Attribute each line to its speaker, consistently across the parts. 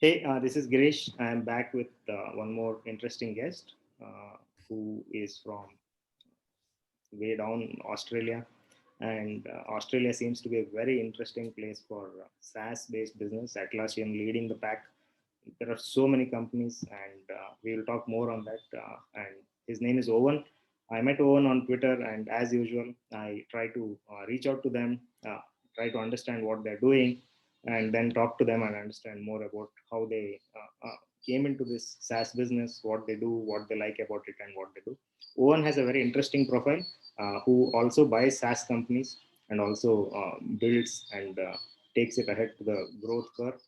Speaker 1: Hey, this is Girish. I'm back with one more interesting guest who is from way down Australia. And Australia seems to be a very interesting place for SaaS based business. Atlassian leading the pack. There are so many companies, and we will talk more on that. And his name is Owen. I met Owen on Twitter, and as usual, I try to reach out to them, try to understand what they're doing, and then talk to them and understand more about how they came into this SaaS business, what they do, what they like about it, and what they do. Owen has a very interesting profile who also buys SaaS companies and also builds and takes it ahead to the growth curve.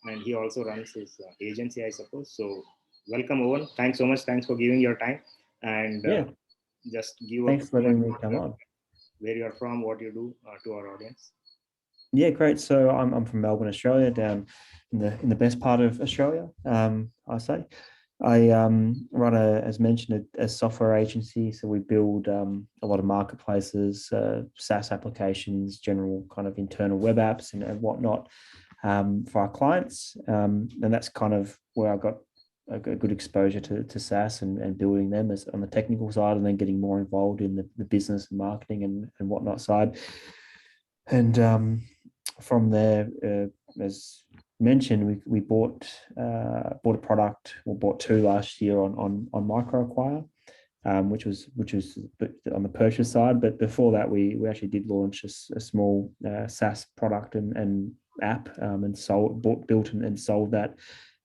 Speaker 1: And he also runs his agency, I suppose. So, welcome, Owen. Thanks so much. Thanks for giving your time and
Speaker 2: Yeah,
Speaker 1: just give a
Speaker 2: thanks
Speaker 1: quick
Speaker 2: for letting me come
Speaker 1: about
Speaker 2: on.
Speaker 1: where you're from, what you do to our audience.
Speaker 2: Yeah, great. So I'm from Melbourne, Australia, down in the best part of Australia. I say I run as mentioned, a software agency. So we build a lot of marketplaces, SaaS applications, general kind of internal web apps and whatnot for our clients. And that's kind of where I got a good exposure to SaaS and building them as on the technical side, and then getting more involved in the business and marketing and whatnot side. And from there, as mentioned, we bought a product, or bought two last year on MicroAcquire, which was on the purchase side. But before that, we actually did launch a small SaaS product and app, and built and sold that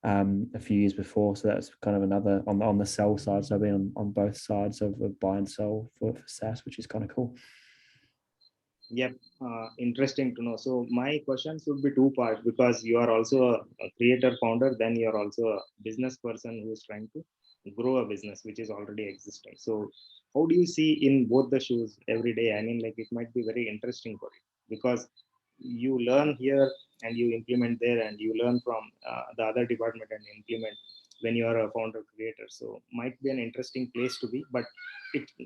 Speaker 2: a few years before. So that's kind of another on the sell side. So I've been on both sides of buy and sell for SaaS, which is kind of cool.
Speaker 1: Yep, interesting to know. So my questions would be two parts because you are also a creator founder, then you are also a business person who is trying to grow a business which is already existing. So how do you see in both the shoes every day? I mean, like it might be very interesting for you because you learn here and you implement there, and you learn from the other department and implement when you are a founder creator. So might be an interesting place to be, but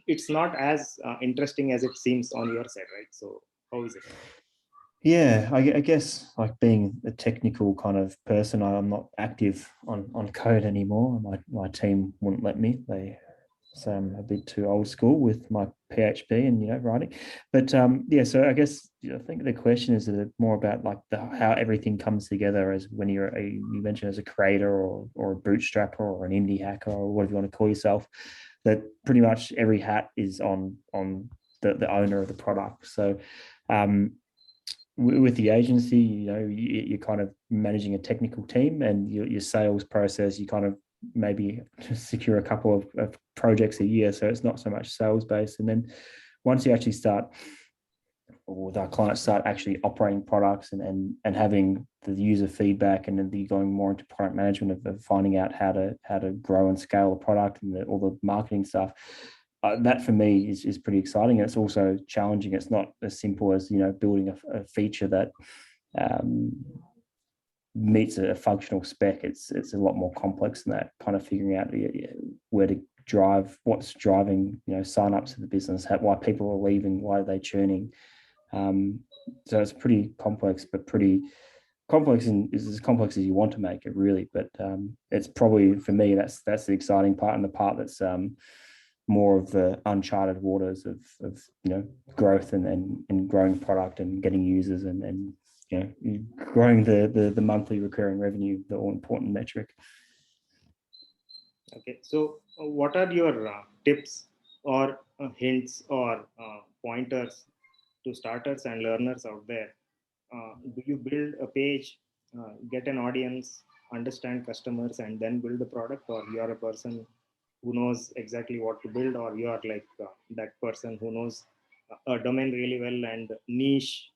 Speaker 1: it's not as interesting as it seems on your side, right? So how is it?
Speaker 2: Yeah, I guess like being a technical kind of person, I'm not active on code anymore. My team wouldn't let me. They say I'm a bit too old school with my PHP and writing. But yeah, so I guess I think the question is more about like how everything comes together as when you mentioned as a creator or a bootstrapper or an indie hacker or whatever you want to call yourself. That pretty much every hat is on the owner of the product. So um, with the agency, you're kind of managing a technical team, and your sales process, you kind of maybe secure a couple of projects a year. So it's not so much sales based. And then once you actually start, or our clients start actually operating products and having the user feedback, and then going more into product management of finding out how to grow and scale the product and all the marketing stuff. That for me is pretty exciting. And it's also challenging. It's not as simple as building a feature that um, meets a functional spec. It's a lot more complex than that. Kind of figuring out where to drive, what's driving sign-ups to the business, why people are leaving, why are they churning. So it's pretty complex, but pretty complex, and is as complex as you want to make it, really. But it's probably, for me, that's the exciting part, and the part that's more of the uncharted waters of growth and growing product and getting users and growing the monthly recurring revenue, the all important metric.
Speaker 1: Okay, so what are your tips or hints or pointers to starters and learners out there? Do you build a page, get an audience, understand customers, and then build the product, or you are a person who knows exactly what to build, or you are like that person who knows a domain really well and niche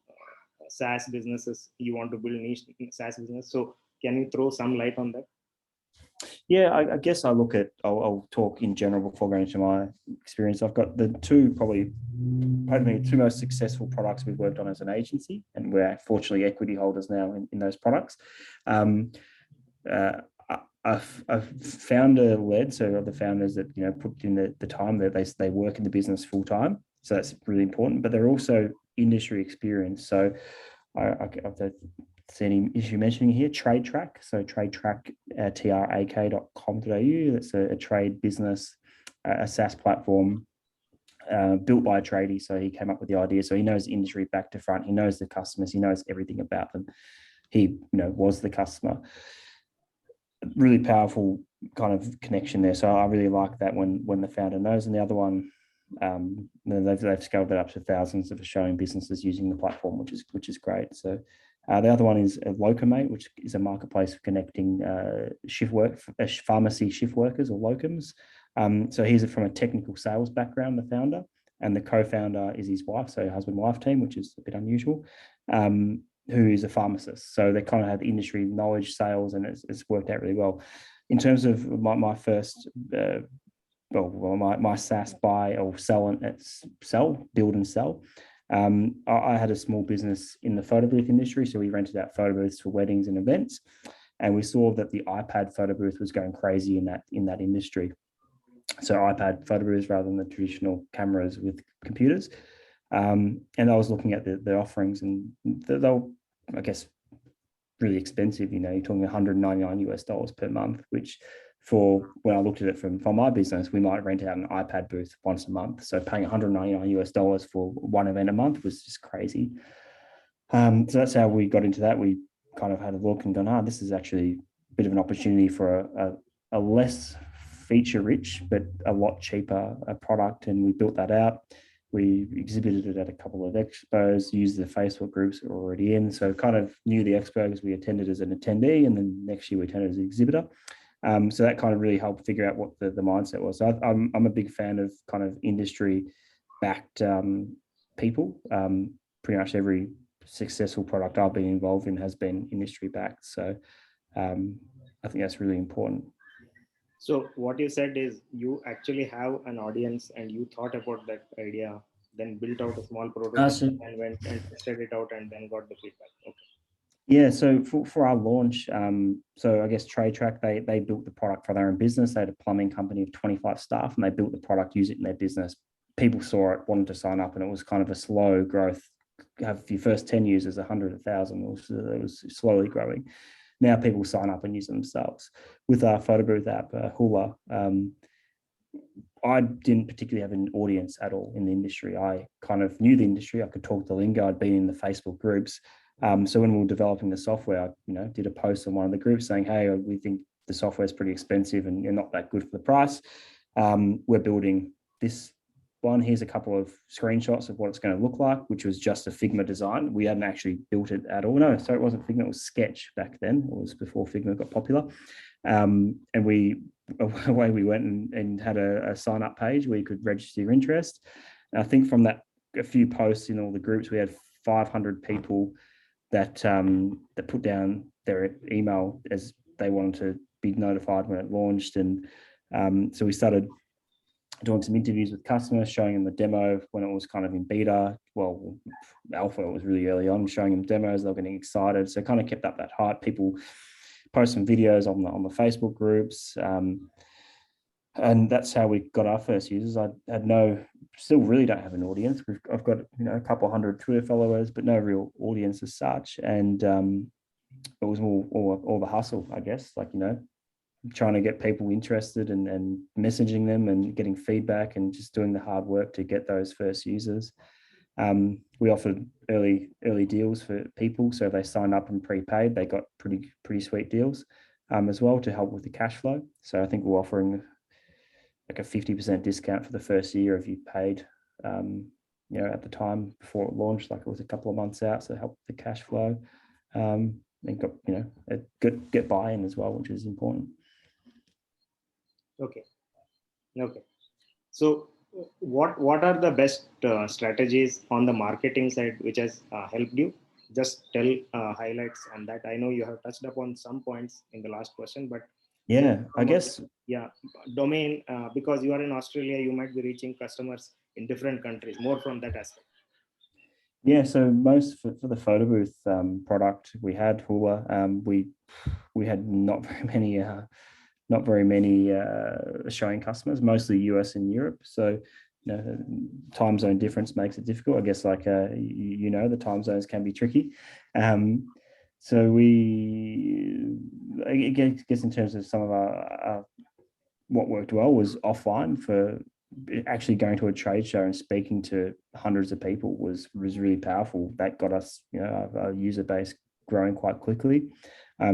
Speaker 1: SaaS businesses? You want to build niche SaaS business, so can you throw some light on that?
Speaker 2: Yeah, I guess I'll talk in general before going into my experience. I've got the probably two most successful products we've worked on as an agency, and we're fortunately equity holders now in those products. Um, uh, a founder led, so the founders that put in the time that they work in the business full time, so that's really important. But they're also industry experience. So I've seen any issue mentioning here, Trade Track. So Trade Track, trak.com.au. That's a trade business, a SaaS platform built by a tradie. So he came up with the idea. So he knows the industry back to front. He knows the customers. He knows everything about them. He, was the customer. Really powerful kind of connection there. So I really like that when the founder knows. And the other one, they've scaled that up to thousands of Australian businesses using the platform, which is great. So the other one is Locumate, which is a marketplace for connecting pharmacy shift workers or locums. So he's from a technical sales background, the founder, and the co-founder is his wife, so husband-wife team, which is a bit unusual, who is a pharmacist. So they kind of have industry knowledge, sales, and it's worked out really well. In terms of my first, my SaaS buy or build and sell. I had a small business in the photo booth industry, so we rented out photo booths for weddings and events, and we saw that the iPad photo booth was going crazy in that industry. So iPad photo booths rather than the traditional cameras with computers. And I was looking at the offerings, and they were, I guess, really expensive. You're talking $199 per month, which for when I looked at it from my business, we might rent out an iPad booth once a month. So paying $199 for one event a month was just crazy. So that's how we got into that. We kind of had a look and gone, this is actually a bit of an opportunity for a less feature rich, but a lot cheaper product. And we built that out. We exhibited it at a couple of expos, used the Facebook groups that were already in. So kind of knew the expo because we attended as an attendee, and then next year we attended as an exhibitor. So that kind of really helped figure out what the mindset was. So I'm a big fan of kind of industry-backed people. Pretty much every successful product I've been involved in has been industry-backed. So I think that's really important.
Speaker 1: So what you said is you actually have an audience and you thought about that idea, then built out a small prototype and went and tested it out and then got the feedback. Okay.
Speaker 2: Yeah, so for our launch, so I guess Trade Track, they built the product for their own business. They had a plumbing company of 25 staff, and they built the product, used it in their business. People saw it, wanted to sign up, and it was kind of a slow growth. Have your first 10 users, 100, 1,000. It was slowly growing. Now people sign up and use it themselves. With our photo booth app, Hula, I didn't particularly have an audience at all in the industry. I kind of knew the industry. I could talk the lingo. I'd been in the Facebook groups. So when we were developing the software, I did a post on one of the groups saying, hey, we think the software is pretty expensive and you're not that good for the price. We're building this one. Here's a couple of screenshots of what it's going to look like, which was just a Figma design. We hadn't actually built it at all. No, so it wasn't Figma, it was Sketch back then. It was before Figma got popular. And away we went and had a sign up page where you could register your interest. And I think from that, a few posts in all the groups, we had 500 people that put down their email as they wanted to be notified when it launched. And so we started doing some interviews with customers, showing them the demo when it was kind of in beta. Well, alpha was really early on, showing them demos. They were getting excited. So kind of kept up that hype. People post some videos on the Facebook groups. And that's how we got our first users. I had still really don't have an audience. I've got a couple hundred Twitter followers, but no real audience as such. And it was more all the hustle, I guess, trying to get people interested and messaging them and getting feedback and just doing the hard work to get those first users. We offered early deals for people. So if they signed up and prepaid, they got pretty sweet deals as well to help with the cash flow. So I think we're offering like a 50% discount for the first year if you paid, at the time before it launched, like it was a couple of months out, so help with the cash flow. And got, get buy-in as well, which is important.
Speaker 1: Okay. So what are the best strategies on the marketing side which has helped you? Just tell highlights on that. I know you have touched upon some points in the last question, but
Speaker 2: yeah, I guess
Speaker 1: domain, because you are in Australia, you might be reaching customers in different countries. More from that aspect.
Speaker 2: Yeah, so most for the photo booth product, we had Hula. We had not very many Australian customers, mostly US and Europe. So time zone difference makes it difficult. I guess like the time zones can be tricky. So I guess in terms of some of our what worked well was offline. For actually going to a trade show and speaking to hundreds of people was really powerful. That got us, our user base growing quite quickly.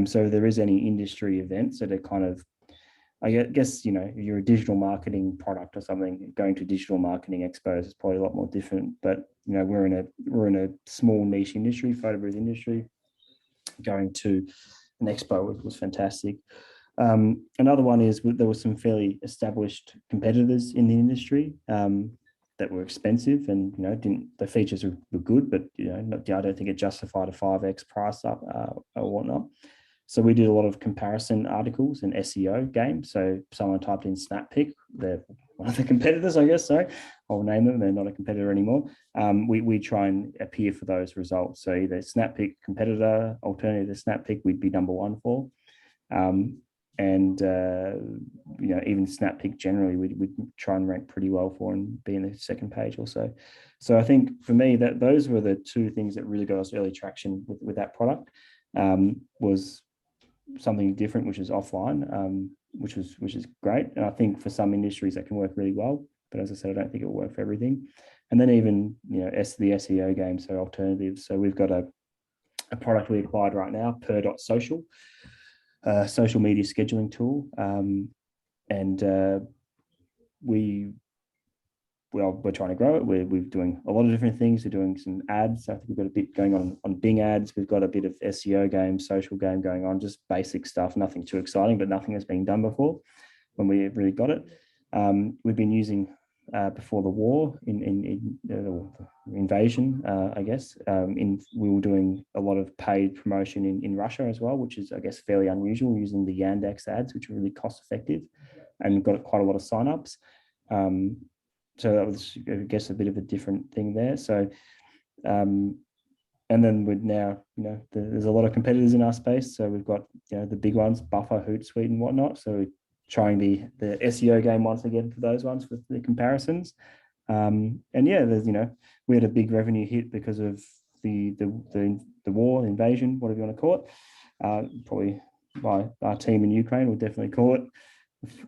Speaker 2: So there is any industry events that are kind of, I guess, if you're a digital marketing product or something, going to digital marketing expos is probably a lot more different. But we're in a small niche industry, photo booth industry. Going to an expo was fantastic. Another one is there were some fairly established competitors in the industry that were expensive, and the features were good, but I don't think it justified a 5x price up or whatnot. So we did a lot of comparison articles and SEO games. So someone typed in SnapPick, they're one of the competitors, I guess. So I'll name them. They're not a competitor anymore. We try and appear for those results. So either SnapPick competitor, alternative to SnapPick, we'd be number one for. And even SnapPick generally, we'd try and rank pretty well for and be in the second page or so. So I think for me that those were the two things that really got us early traction with that product. Was something different, which is offline, which is great. And I think for some industries that can work really well. But as I said, I don't think it will work for everything. And then even the SEO game, so alternatives. So we've got a product we acquired right now, per.social. Social media scheduling tool, and we're trying to grow it. We're doing a lot of different things. We're doing some ads. I think we've got a bit going on Bing ads. We've got a bit of SEO game, social game going on, just basic stuff, nothing too exciting, but nothing has been done before when we really got it. We've been using before the war in invasion, I guess. We were doing a lot of paid promotion in Russia as well, which is, I guess, fairly unusual, using the Yandex ads, which are really cost effective, and got quite a lot of signups. So that was, I guess, a bit of a different thing there. So, and then with now, there's a lot of competitors in our space. So we've got, the big ones, Buffer, Hootsuite, and whatnot. So we're trying the SEO game once again for those ones with the comparisons. And yeah, there's, we had a big revenue hit because of the war, invasion, whatever you want to call it. Probably by our team in Ukraine would definitely call it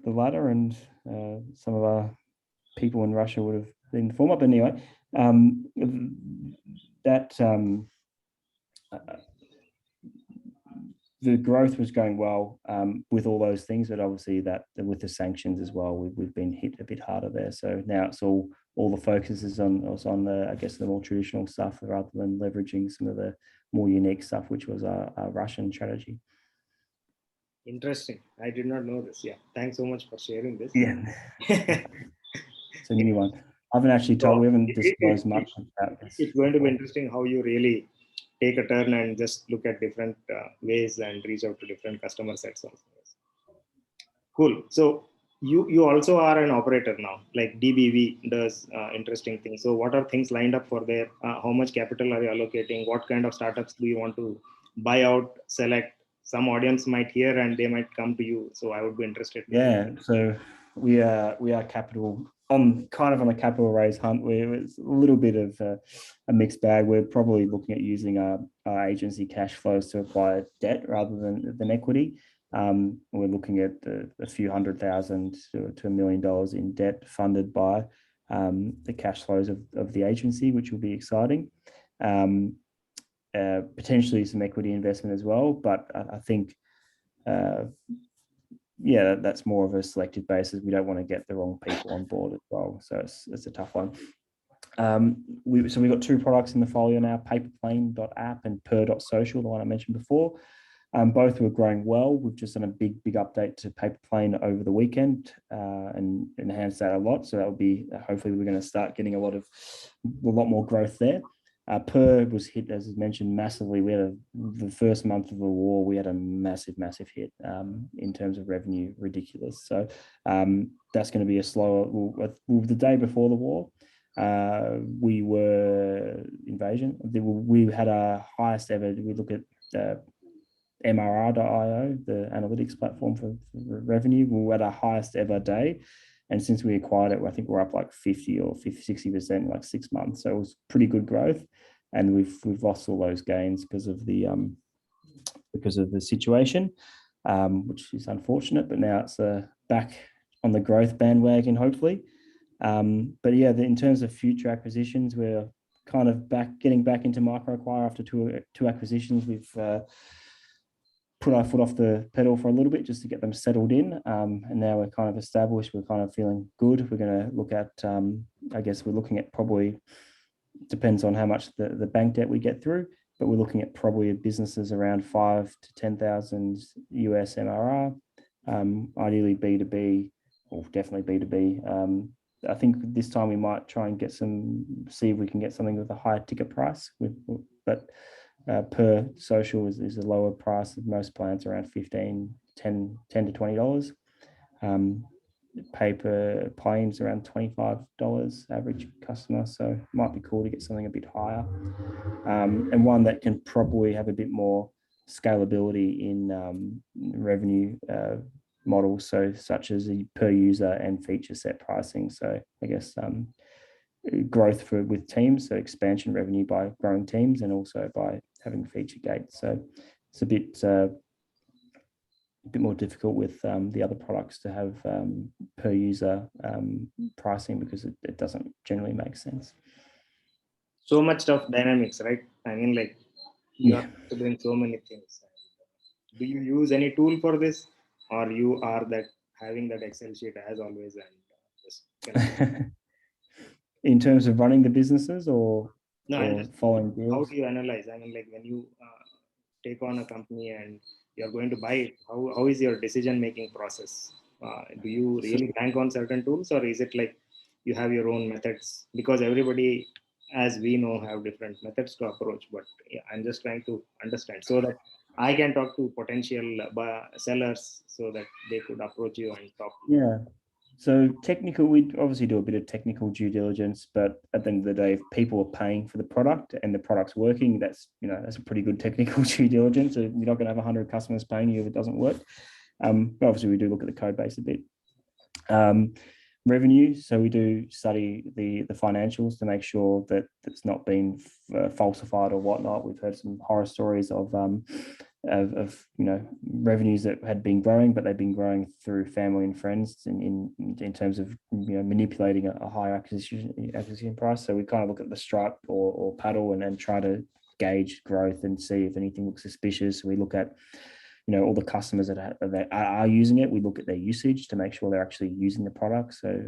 Speaker 2: the latter, and some of our people in Russia would have been the former. But anyway, the growth was going well with all those things, but obviously that with the sanctions as well, we've been hit a bit harder there. So now it's all the focus is on the, I guess, the more traditional stuff rather than leveraging some of the more unique stuff, which was our Russian strategy.
Speaker 1: Interesting. I did not know this. Yeah. Thanks so much for sharing this.
Speaker 2: Yeah. It's a new one. I haven't actually told, we haven't disclosed much about this.
Speaker 1: It's going to be interesting how you really take a turn and just look at different ways and reach out to different customer sets also. Cool. So you also are an operator now, like DBV does interesting things. So what are things lined up for there? How much capital are you allocating? What kind of startups do you want to buy out, select? Some audience might hear and they might come to you. So I would be interested.
Speaker 2: Yeah. So we are capital on a capital raise hunt. It's a little bit of a mixed bag. We're probably looking at using our agency cash flows to acquire debt rather than equity. We're looking at a few $100,000 to $1 million in debt funded by the cash flows of the agency, which will be exciting. Potentially some equity investment as well, but I think that's more of a selective basis. We don't want to get the wrong people on board as well, so it's a tough one. We've got two products in the folio now: paperplane.app and per.social, the one I mentioned before. Both were growing well. We've just done a big update to Paperplane over the weekend and enhanced that a lot. So that will be, hopefully we're going to start getting a lot more growth there. Per was hit, as mentioned, massively. We had the first month of the war, we had a massive hit in terms of revenue, ridiculous. So that's going to be a slower. The day before the war, we were invasion. We had our highest ever. We look at MRR.io, the analytics platform for revenue. We were at our highest ever day. And since we acquired it, I think we're up like 50 or 60% in like 6 months. So it was pretty good growth. And we've lost all those gains because of the situation, which is unfortunate. But now it's back on the growth bandwagon, hopefully. But yeah, in terms of future acquisitions, we're kind of getting back into MicroAcquire after two acquisitions. We've put our foot off the pedal for a little bit just to get them settled in. And now we're kind of established. We're kind of feeling good. We're going to look at, I guess we're looking at probably, depends on how much the bank debt we get through, but we're looking at probably businesses around 5,000 to 10,000 US MRR, ideally B2B, or definitely B2B. I think this time we might try and see if we can get something with a higher ticket price, but per social is a lower price. Most plans around $10 to $20. Paper planes around $25 average customer, so it might be cool to get something a bit higher, and one that can probably have a bit more scalability in revenue models, so such as the per user and feature set pricing. So I guess growth with teams, so expansion revenue by growing teams, and also by having feature gates. So it's a bit more difficult with the other products to have per user pricing, because it doesn't generally make sense.
Speaker 1: So much of dynamics, right? I mean, like you are doing so many things. Do you use any tool for this, or you are having that Excel sheet as always and just
Speaker 2: in terms of running the businesses, or following deals?
Speaker 1: How do you analyze? I mean, like when you take on a company and you're going to buy it, how is your decision making process? Do you really bank on certain tools, or is it like you have your own methods? Because everybody, as we know, have different methods to approach. But yeah, I'm just trying to understand so that I can talk to potential sellers so that they could approach you and talk.
Speaker 2: Yeah. So technical, we obviously do a bit of technical due diligence, but at the end of the day, if people are paying for the product and the product's working, that's a pretty good technical due diligence. So you're not going to have 100 customers paying you if it doesn't work. But obviously, we do look at the code base a bit. Revenue, so we do study the financials to make sure that it's not been falsified or whatnot. We've heard some horror stories of revenues that had been growing, but they've been growing through family and friends in terms of manipulating a higher acquisition price. So we kind of look at the Stripe or Paddle and try to gauge growth and see if anything looks suspicious. We look at all the customers that are using it. We look at their usage to make sure they're actually using the product. So,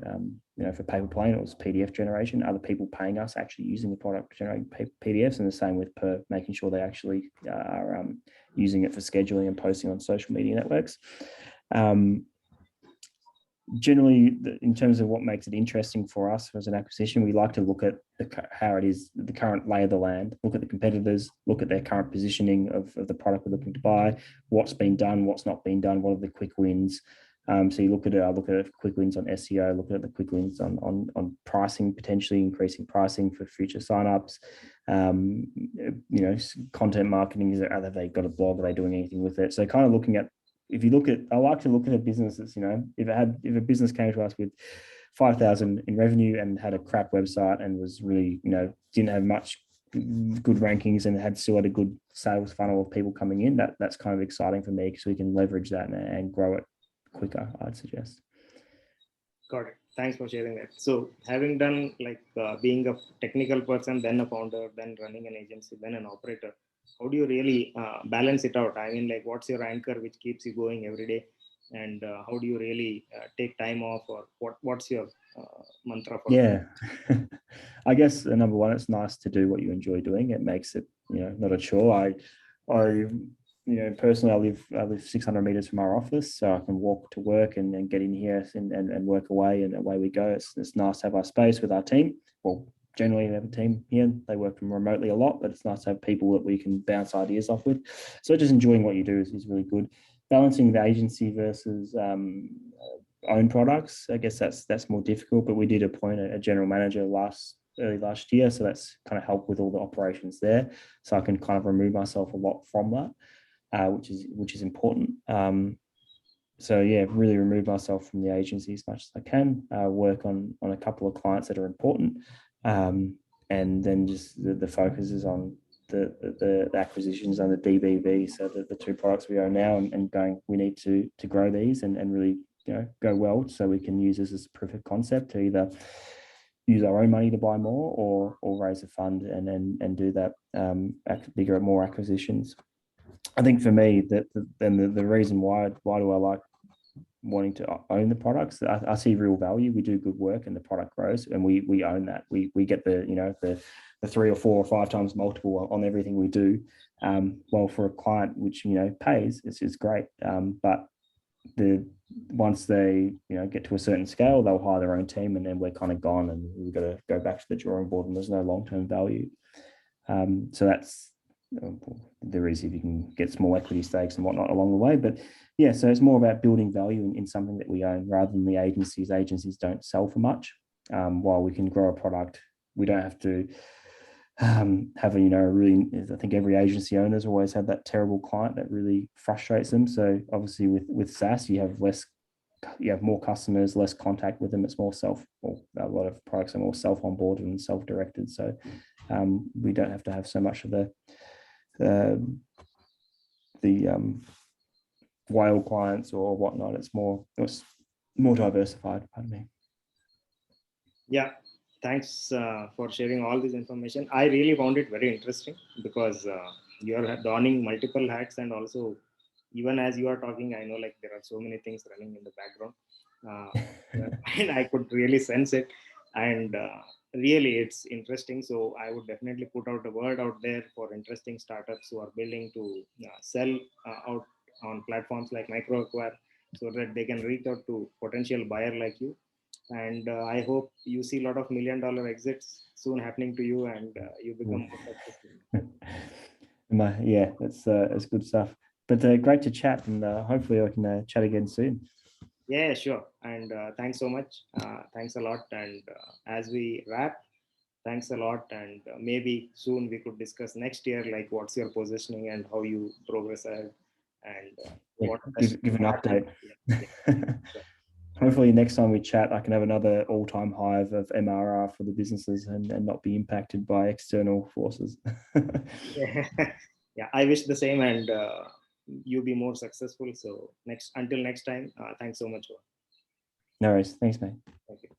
Speaker 2: for paper plane, it was PDF generation. Other people paying us actually using the product to generate PDFs, and the same with making sure they actually are using it for scheduling and posting on social media networks. Generally, in terms of what makes it interesting for us as an acquisition, we like to look at how it is, the current lay of the land, look at the competitors, look at their current positioning of the product we're looking to buy, what's been done, what's not been done, what are the quick wins. So you look at quick wins on SEO, look at the quick wins on pricing, potentially increasing pricing for future signups. Content marketing, have they got a blog? Are they doing anything with it? So kind of looking at, I like to look at a business that's, if a business came to us with 5,000 in revenue and had a crap website and was really, didn't have much good rankings and still had a good sales funnel of people coming in, that's kind of exciting for me, because we can leverage that and grow it quicker, I'd suggest.
Speaker 1: Got it. Thanks for sharing that. So having done being a technical person, then a founder, then running an agency, then an operator, how do you really balance it out? I mean, what's your anchor which keeps you going every day? And how do you really take time off, or what's your mantra for
Speaker 2: that? I guess number one, it's nice to do what you enjoy doing. It makes it, not a chore. Personally, I live 600 meters from our office, so I can walk to work and get in here and work away, and away we go. It's nice to have our space with our team. Well, generally we have a team here. They work from remotely a lot, but it's nice to have people that we can bounce ideas off with. So just enjoying what you do is really good. Balancing the agency versus own products, I guess that's more difficult, but we did appoint a general manager early last year, so that's kind of helped with all the operations there. So I can kind of remove myself a lot from that. Which is important. so yeah, really remove myself from the agency as much as I can, work on a couple of clients that are important, and then just the focus is on the acquisitions and the DBB. So the two products we own now, and going, we need to grow these and really, you know, go well, so we can use this as a proof of concept to either use our own money to buy more or raise a fund and do that, bigger, more acquisitions. I think for me, that the reason why do I like wanting to own the products, I see real value. We do good work and the product grows, and we own that. We get the, you know, the 3 or 4 or 5 times multiple on everything we do. Well, for a client which, you know, pays, it's great. But once they, you know, get to a certain scale, they'll hire their own team, and then we're kind of gone, and we've got to go back to the drawing board, and there's no long-term value. So that's, there is, if you can get small equity stakes and whatnot along the way. But yeah, so it's more about building value in something that we own rather than the agencies. Agencies don't sell for much. While we can grow a product, we don't have to have a, you know, really, I think every agency owner's always had that terrible client that really frustrates them. So obviously with SaaS, you have more customers, less contact with them. It's more a lot of products are more self-onboarded and self-directed. So we don't have to have so much of the whale clients or whatnot. It's more diversified. Pardon me.
Speaker 1: Yeah, thanks for sharing all this information. I really found it very interesting because you're donning multiple hats, and also even as you are talking, I know like there are so many things running in the background, and I could really sense it. And really, it's interesting. So I would definitely put out a word out there for interesting startups who are willing to sell out on platforms like MicroAcquire, so that they can reach out to potential buyer like you. And I hope you see a lot of $1 million exits soon happening to you, and you become more successful.
Speaker 2: Yeah, that's good stuff. But great to chat, and hopefully I can chat again soon.
Speaker 1: Yeah, sure. And thanks so much. Thanks a lot. And as we wrap, thanks a lot. And maybe soon we could discuss next year, like what's your positioning and how you progress ahead, and what
Speaker 2: give an update.
Speaker 1: Yeah, sure.
Speaker 2: Hopefully next time we chat, I can have another all-time high of MRR for the businesses and not be impacted by external forces.
Speaker 1: Yeah, I wish the same, and you be more successful. So until next time, thanks so much.
Speaker 2: No worries. Thanks, mate.
Speaker 1: Thank you.